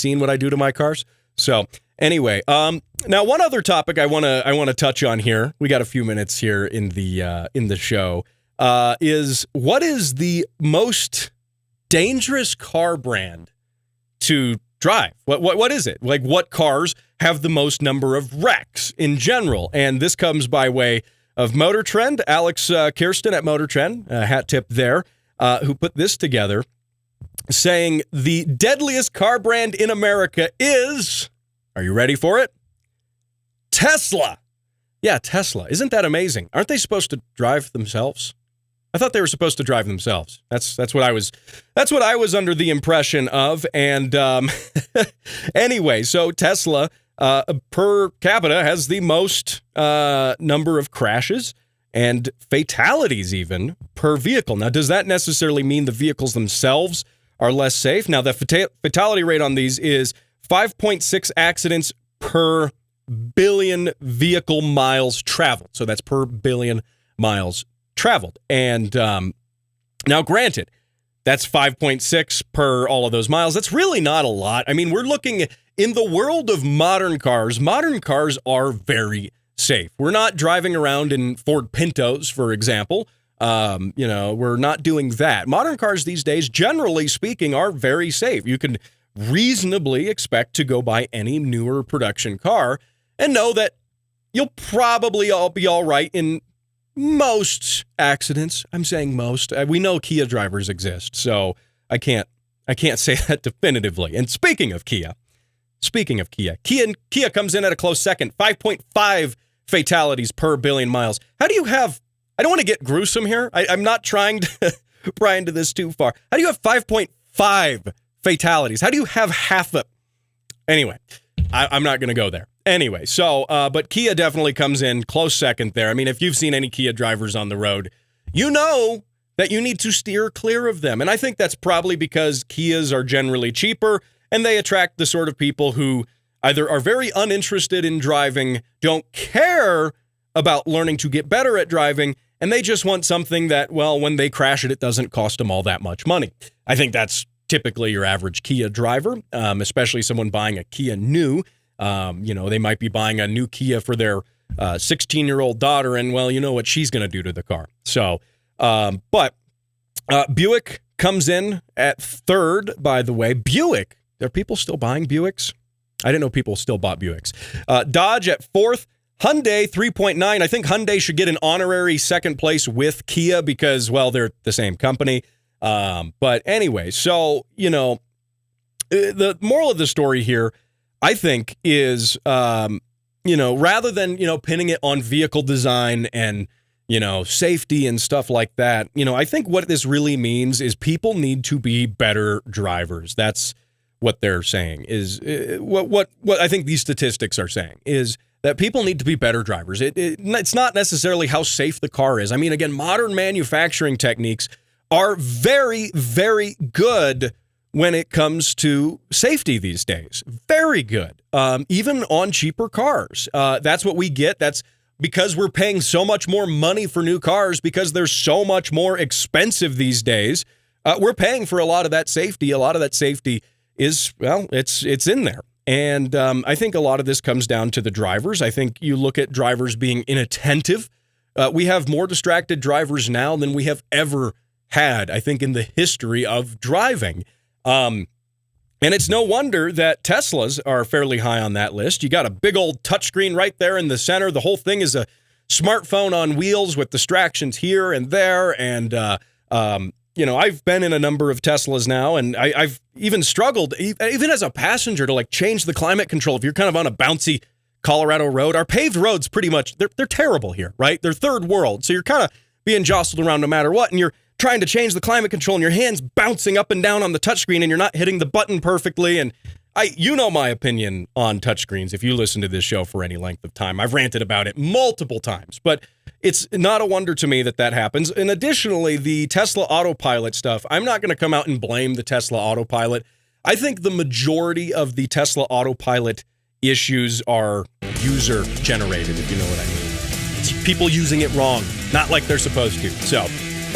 seen what I do to my cars. So anyway, now one other topic I want to touch on here. We got a few minutes here in the show. Is what is the most dangerous car brand to drive? What is it? Like, what cars have the most number of wrecks in general? And this comes by way of Motor Trend. Alex Kirsten at Motor Trend, hat tip there, who put this together, saying the deadliest car brand in America is, are you ready for it? Tesla. Yeah, Tesla. Isn't that amazing? Aren't they supposed to drive themselves? I thought they were supposed to drive themselves. That's what I was under the impression of. And anyway, so Tesla per capita has the most number of crashes and fatalities even per vehicle. Now, does that necessarily mean the vehicles themselves are less safe? Now, the fatality rate on these is 5.6 accidents per billion vehicle miles traveled. So that's per billion miles traveled. And now, granted, that's 5.6 per all of those miles. That's really not a lot. I mean, we're looking in the world of modern cars. Modern cars are very safe. We're not driving around in Ford Pintos, for example. We're not doing that. Modern cars these days, generally speaking, are very safe. You can reasonably expect to go buy any newer production car and know that you'll probably all be all right in most accidents. I'm saying most. We know Kia drivers exist, so I can't say that definitively. And speaking of Kia comes in at a close second, 5.5 fatalities per billion miles. How do you have, I don't want to get gruesome here. I'm not trying to pry into this too far. How do you have 5.5 fatalities? How do you have half of, anyway, I'm not going to go there. Anyway, so, but Kia definitely comes in close second there. I mean, if you've seen any Kia drivers on the road, you know that you need to steer clear of them. And I think that's probably because Kias are generally cheaper and they attract the sort of people who either are very uninterested in driving, don't care about learning to get better at driving, and they just want something that, well, when they crash it doesn't cost them all that much money. I think that's typically your average Kia driver, especially someone buying a Kia new. They might be buying a new Kia for their 16-year-old daughter, and, well, you know what she's going to do to the car. So, but Buick comes in at third, by the way. Buick, are people still buying Buicks? I didn't know people still bought Buicks. Dodge at fourth. Hyundai, 3.9. I think Hyundai should get an honorary second place with Kia because, well, they're the same company. But anyway, so, the moral of the story here, I think, is, rather than, pinning it on vehicle design and, safety and stuff like that, I think what this really means is people need to be better drivers. That's what they're saying is what I think these statistics are saying is that people need to be better drivers. It's not necessarily how safe the car is. I mean, again, modern manufacturing techniques are very, very good when it comes to safety these days. Very good. Even on cheaper cars. That's what we get. That's because we're paying so much more money for new cars because they're so much more expensive these days. We're paying for a lot of that safety. A lot of that safety is, well, it's in there. And I think a lot of this comes down to the drivers. I think you look at drivers being inattentive. We have more distracted drivers now than we have ever had, I think, in the history of driving. And it's no wonder that Teslas are fairly high on that list. You got a big old touchscreen right there in the center. The whole thing is a smartphone on wheels with distractions here and there. And, I've been in a number of Teslas now, and I've even struggled, even as a passenger, to like change the climate control. If you're kind of on a bouncy Colorado road, our paved roads pretty much, they're terrible here, right? They're third world. So you're kind of being jostled around no matter what, and you're trying to change the climate control, and your hand's bouncing up and down on the touchscreen, and you're not hitting the button perfectly. And you know my opinion on touchscreens if you listen to this show for any length of time. I've ranted about it multiple times, but it's not a wonder to me that happens. And additionally, the Tesla Autopilot stuff, I'm not going to come out and blame the Tesla Autopilot. I think the majority of the Tesla Autopilot issues are user-generated, if you know what I mean. It's people using it wrong, not like they're supposed to. So,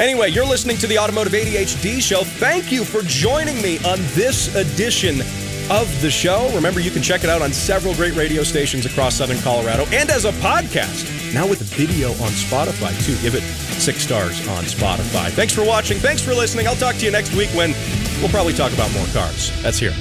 anyway, you're listening to the Automotive ADHD Show. Thank you for joining me on this edition of the show. Remember, you can check it out on several great radio stations across Southern Colorado and as a podcast. Now with video on Spotify, too. Give it 6 stars on Spotify. Thanks for watching. Thanks for listening. I'll talk to you next week when we'll probably talk about more cars. That's here.